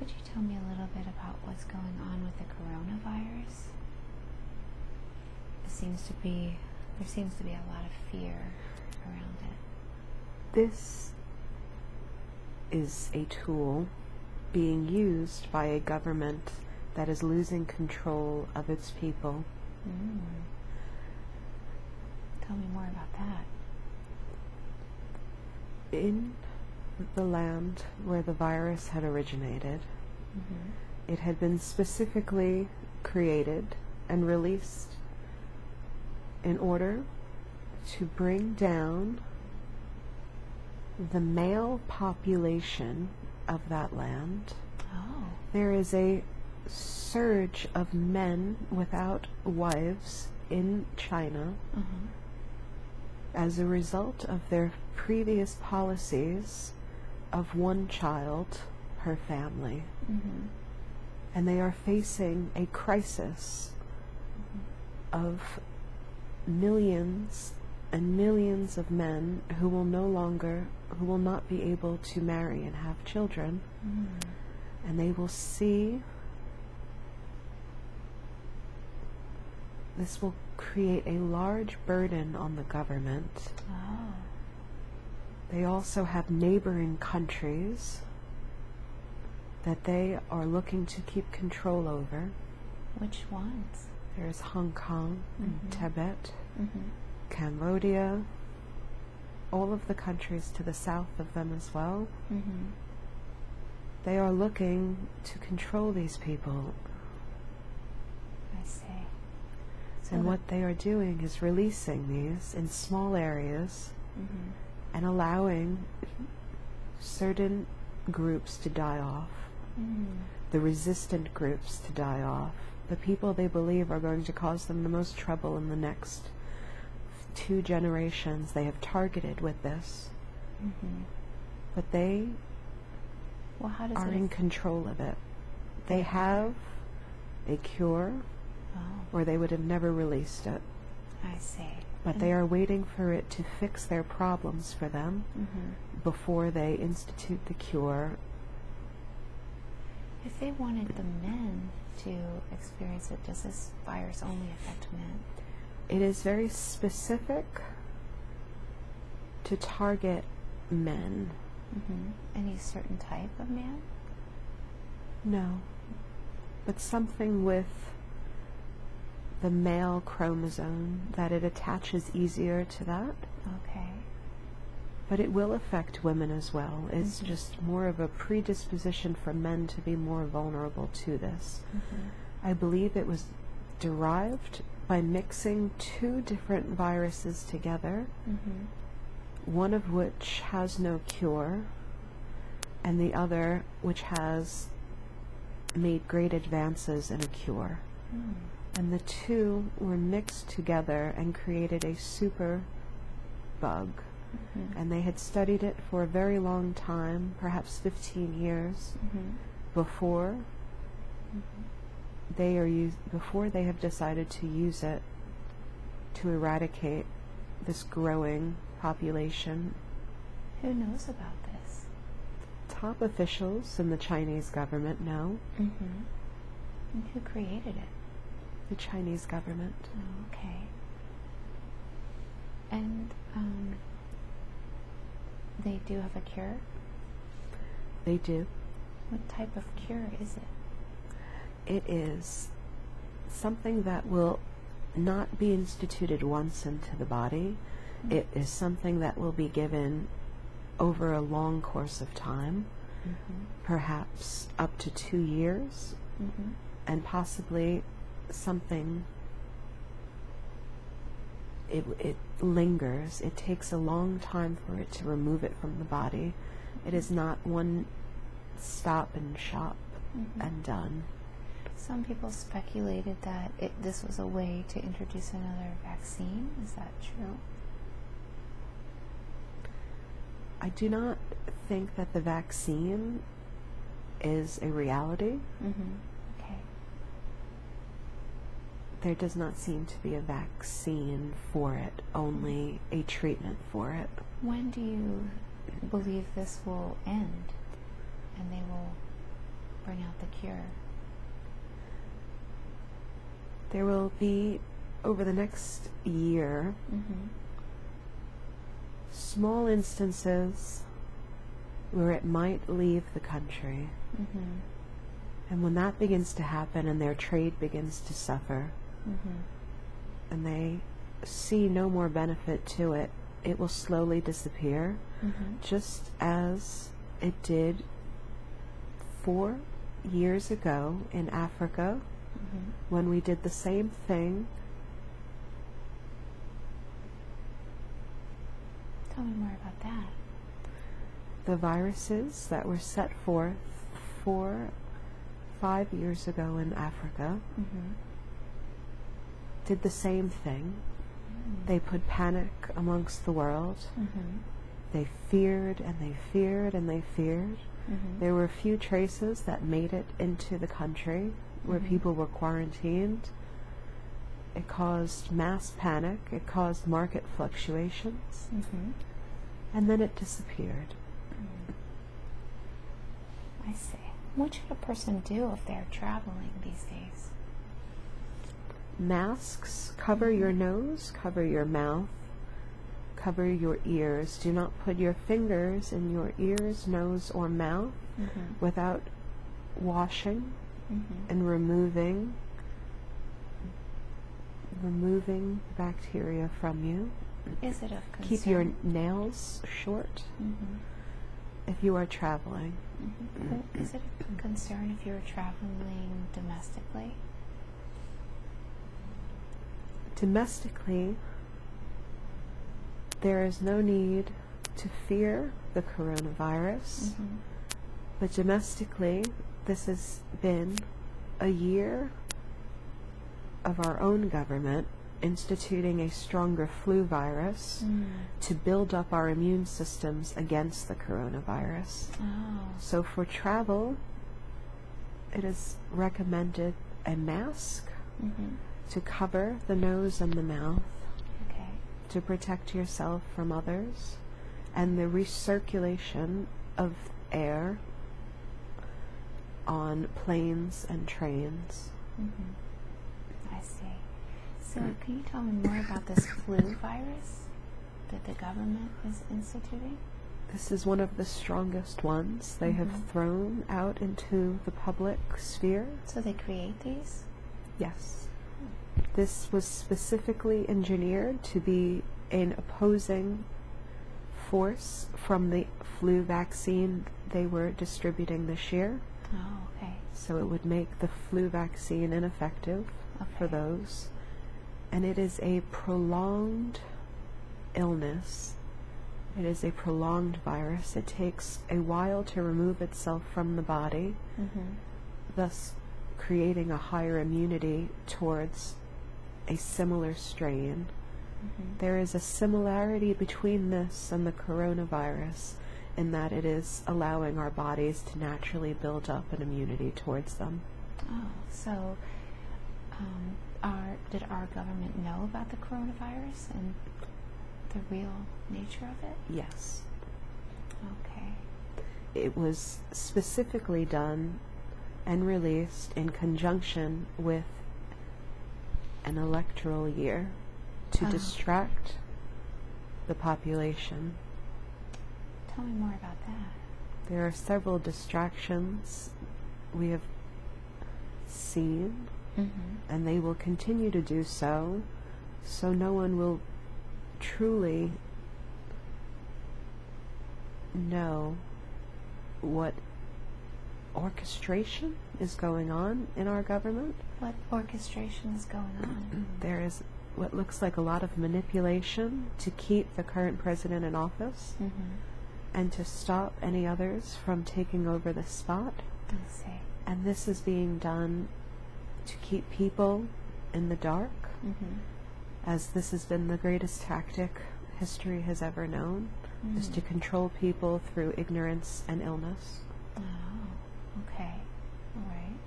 Could you tell me a little bit about what's going on with the coronavirus? There seems to be a lot of fear around it. This is a tool being used by a government that is losing control of its people. Tell me more about that. In the land where the virus had originated, it had been specifically created and released in order to bring down the male population of that land. There is a surge of men without wives in China as a result of their previous policies of one child per family. And they are facing a crisis of millions and millions of men who will not be able to marry and have children. And they will see this will create a large burden on the government. They also have neighboring countries that they are looking to keep control over. Which ones? There's Hong Kong and Tibet, Cambodia, all of the countries to the south of them as well. They are looking to control these people. I see. And what they are doing is releasing these in small areas and allowing certain groups to die off, the resistant groups to die off, the people they believe are going to cause them the most trouble in the next 2 generations they have targeted with this. But they are in control of it. They have a cure, or they would have never released it. I see. But they are waiting for it to fix their problems for them before they institute the cure. If they wanted the men to experience it, does this virus only affect men? It is very specific to target men. Any certain type of man? No. But something with the male chromosome, that it attaches easier to that. Okay. But it will affect women as well. It's just more of a predisposition for men to be more vulnerable to this. I believe it was derived by mixing 2 different viruses together, one of which has no cure, and the other which has made great advances in a cure. And the 2 were mixed together and created a super bug. And they had studied it for a very long time, perhaps 15 years, before they have decided to use it to eradicate this growing population. Who knows about this? Top officials in the Chinese government know. And who created it? The Chinese government. Okay. And they do have a cure? They do. What type of cure is it? It is something that will not be instituted once into the body. It is something that will be given over a long course of time, perhaps up to 2 years, and possibly something, it lingers. It takes a long time for it to remove it from the body. It is not one stop and shop and done. Some people speculated that this was a way to introduce another vaccine. Is that true? I do not think that the vaccine is a reality. Okay. There does not seem to be a vaccine for it, only a treatment for it. When do you believe this will end and they will bring out the cure? There will be, over the next year, small instances where it might leave the country. And when that begins to happen and their trade begins to suffer, and they see no more benefit to it, it will slowly disappear, just as it did 4 years ago in Africa, when we did the same thing. Tell me more about that. The viruses that were set forth 4-5 years ago in Africa did the same thing. They put panic amongst the world. They feared and they feared and they feared. There were a few traces that made it into the country where people were quarantined. It caused mass panic. It caused market fluctuations. And then it disappeared. I see. What should a person do if they're traveling these days? Masks. Cover your nose, cover your mouth, cover your ears. Do not put your fingers in your ears, nose, or mouth without washing and removing bacteria from you. Is it of concern? Keep your nails short if you are traveling. Is it a concern if you're traveling domestically? Domestically, there is no need to fear the coronavirus, but domestically, this has been a year of our own government instituting a stronger flu virus to build up our immune systems against the coronavirus. So for travel, it is recommended a mask to cover the nose and the mouth to protect yourself from others, and the recirculation of air on planes and trains. I see. So can you tell me more about this flu virus that the government is instituting? This is one of the strongest ones they have thrown out into the public sphere. So they create these? Yes. This was specifically engineered to be an opposing force from the flu vaccine they were distributing this year. Oh, okay. So it would make the flu vaccine ineffective for those. And it is a prolonged illness. It is a prolonged virus. It takes a while to remove itself from the body, thus creating a higher immunity towards a similar strain. There is a similarity between this and the coronavirus in that it is allowing our bodies to naturally build up an immunity towards them. Oh, so did our government know about the coronavirus and the real nature of it? Yes. Okay. It was specifically done and released in conjunction with an electoral year to distract the population. Tell me more about that. There are several distractions we have seen, and they will continue to do so, so no one will truly know what orchestration is going on in our government. What orchestration is going on? There is what looks like a lot of manipulation to keep the current president in office and to stop any others from taking over the spot. I see. And this is being done to keep people in the dark, as this has been the greatest tactic history has ever known, is to control people through ignorance and illness. Oh, okay. All right.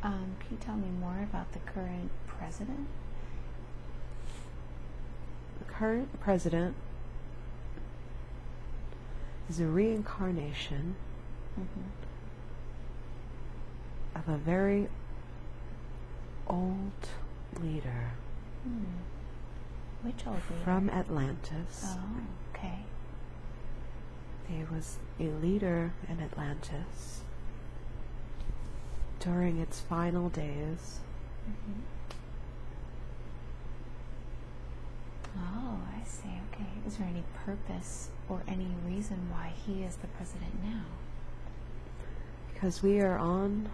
Can you tell me more about the current president? The current president is a reincarnation of a very old leader Which old leader? from Atlantis. Oh, okay. He was a leader in Atlantis during its final days. Oh, I see. Okay. Is there any purpose or any reason why he is the president now? Because we are on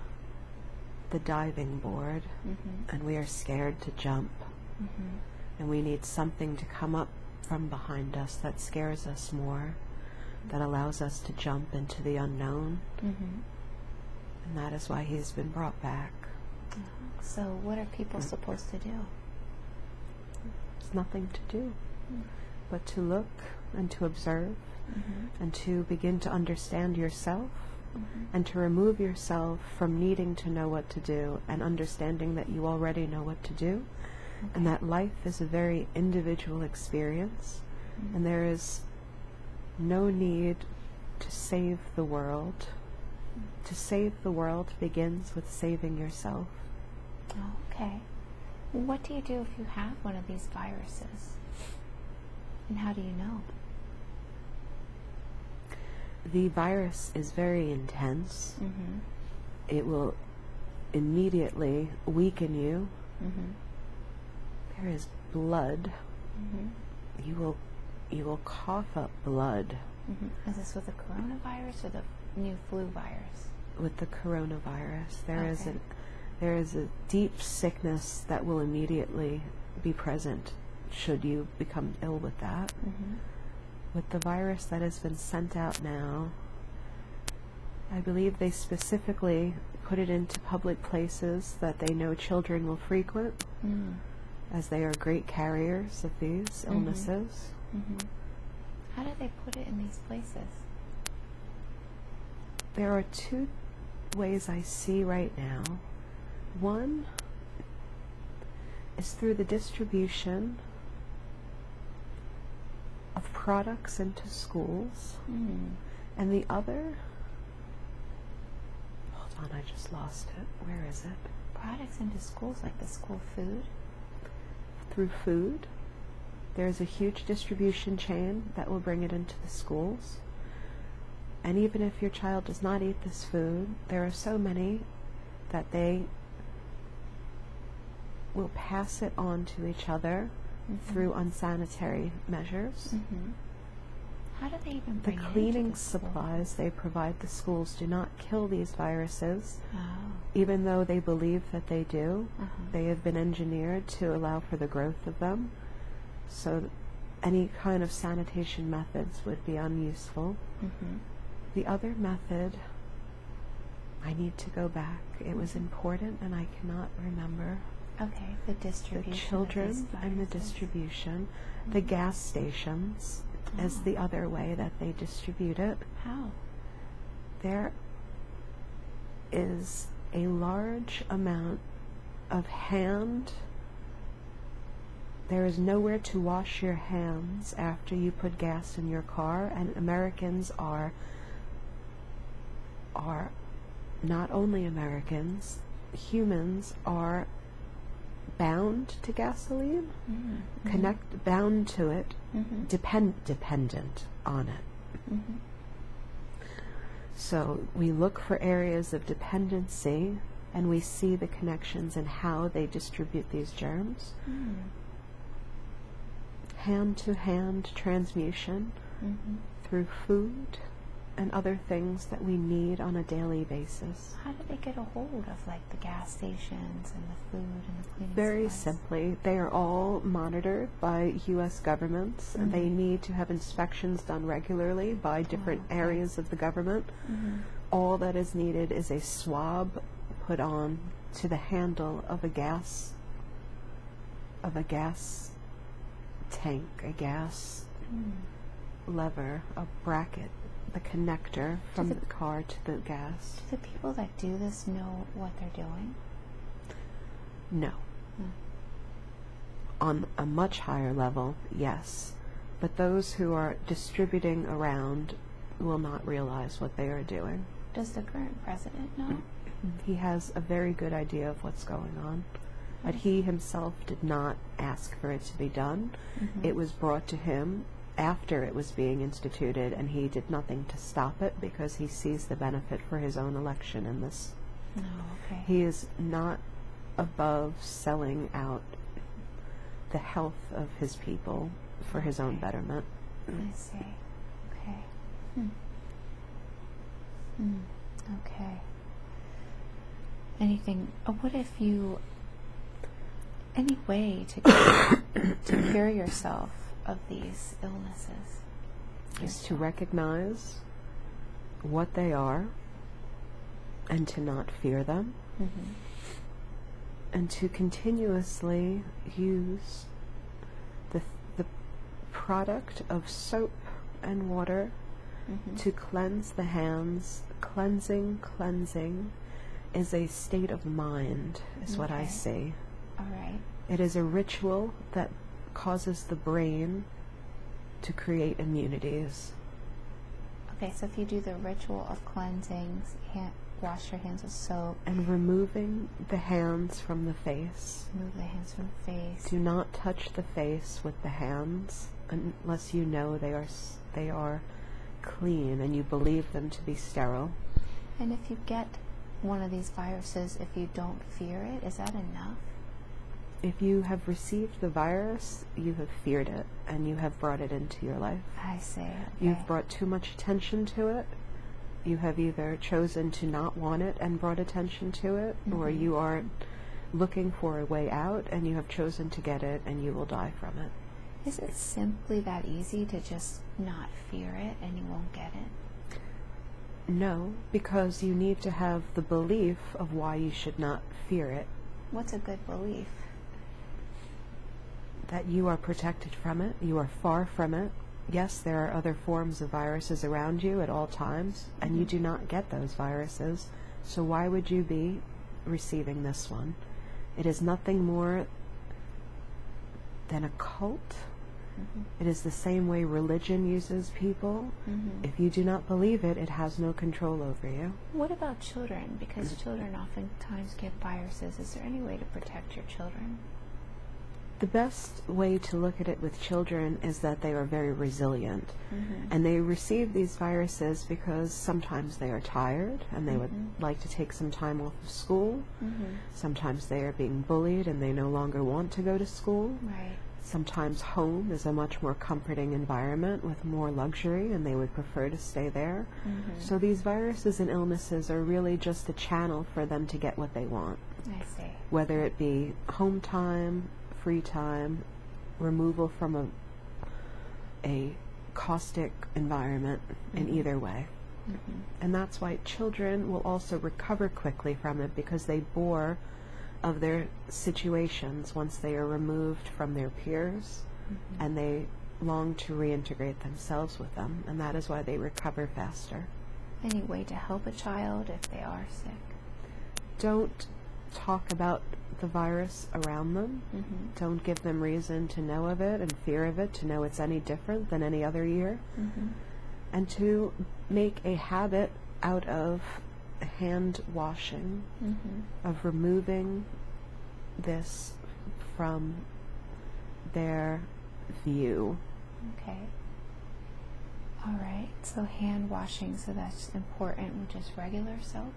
the diving board and we are scared to jump. And we need something to come up from behind us that scares us more, that allows us to jump into the unknown. And that is why he's been brought back. So what are people supposed to do? There's nothing to do but to look and to observe and to begin to understand yourself and to remove yourself from needing to know what to do and understanding that you already know what to do and that life is a very individual experience and there is no need to save the world. To save the world begins with saving yourself. Oh, okay. What do you do if you have one of these viruses? And how do you know? The virus is very intense. It will immediately weaken you. There is blood. You will cough up blood. Is this with the coronavirus or the new flu virus? With the coronavirus, Okay. there is a deep sickness that will immediately be present should you become ill with that. With the virus that has been sent out now, I believe they specifically put it into public places that they know children will frequent, as they are great carriers of these illnesses. How do they put it in these places? There are two ways I see right now. One is through the distribution of products into schools, and the other, hold on, I just lost it. Where is it? Products into schools, like the school food? Through food. There's a huge distribution chain that will bring it into the schools. And even if your child does not eat this food, there are so many that they will pass it on to each other through unsanitary measures. How do they even The bring it into cleaning the school? supplies they provide the schools do not kill these viruses, Oh. even though they believe that they do. They have been engineered to allow for the growth of them. So any kind of sanitation methods would be unuseful. The other method, I need to go back. It was important and I cannot remember. Okay, the The distribution. children of these and the viruses. distribution. The gas stations is the other way that they distribute it. How? There is a large amount of there is nowhere to wash your hands after you put gas in your car, and Americans are not only Americans, humans are bound to gasoline, bound to it, dependent on it. So we look for areas of dependency and we see the connections in how they distribute these germs. Hand-to-hand transmutation through food and other things that we need on a daily basis. How do they get a hold of like the gas stations and the food and the cleaning Very supplies? simply, they are all monitored by U.S. governments, and they need to have inspections done regularly by different areas of the government. All that is needed is a swab put on to the handle of a gas tank, a gas lever, a bracket, the connector from the car to the gas. Do the people that do this know what they're doing? No. On a much higher level, yes. But those who are distributing around will not realize what they are doing. Does the current president know? He has a very good idea of what's going on, but he himself did not ask for it to be done. It was brought to him after it was being instituted, and he did nothing to stop it because he sees the benefit for his own election in this. Oh, okay. He is not above selling out the health of his people for his own betterment. I see. Okay. Okay. Anything? What if you? Any way to to cure yourself of these illnesses? Is to recognize what they are, and to not fear them, and to continuously use the product of soap and water to cleanse the hands. Cleansing is a state of mind, is what I see. All right. It is a ritual that causes the brain to create immunities. Okay, so if you do the ritual of cleansing, wash your hands with soap. And removing the hands from the face. Remove the hands from the face. Do not touch the face with the hands unless you know they are clean and you believe them to be sterile. And if you get one of these viruses, if you don't fear it, is that enough? If you have received the virus, you have feared it and you have brought it into your life. I see. Okay. You've brought too much attention to it. You have either chosen to not want it and brought attention to it, or you are looking for a way out and you have chosen to get it and you will die from it. Is it simply that easy to just not fear it and you won't get it? No, because you need to have the belief of why you should not fear it. What's a good belief? That you are protected from it, you are far from it. Yes, there are other forms of viruses around you at all times, and you do not get those viruses, so why would you be receiving this one? It is nothing more than a cult. It is the same way religion uses people. If you do not believe it, it has no control over you. What about children? Because children oftentimes get viruses. Is there any way to protect your children? The best way to look at it with children is that they are very resilient. And they receive these viruses because sometimes they are tired and they would like to take some time off of school. Sometimes they are being bullied and they no longer want to go to school. Right. Sometimes home is a much more comforting environment with more luxury and they would prefer to stay there. So these viruses and illnesses are really just a channel for them to get what they want. I see. Whether it be home time, free time, removal from a caustic environment in either way. And that's why children will also recover quickly from it, because they bore of their situations once they are removed from their peers and they long to reintegrate themselves with them, and that is why they recover faster. Any way to help a child if they are sick? Don't talk about the virus around them. Don't give them reason to know of it and fear of it, to know it's any different than any other year. And to make a habit out of hand washing, of removing this from their view. Okay. All right. So hand washing, so that's important with just regular soap?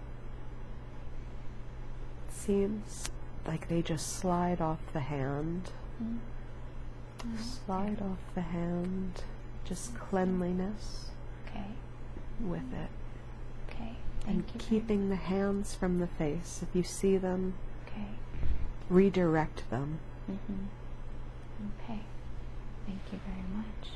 Seems like they just slide off the hand. Slide off the hand. Just cleanliness with it. Okay. And Thank you. keeping the hands from the face. If you see them, redirect them. Okay. Thank you very much.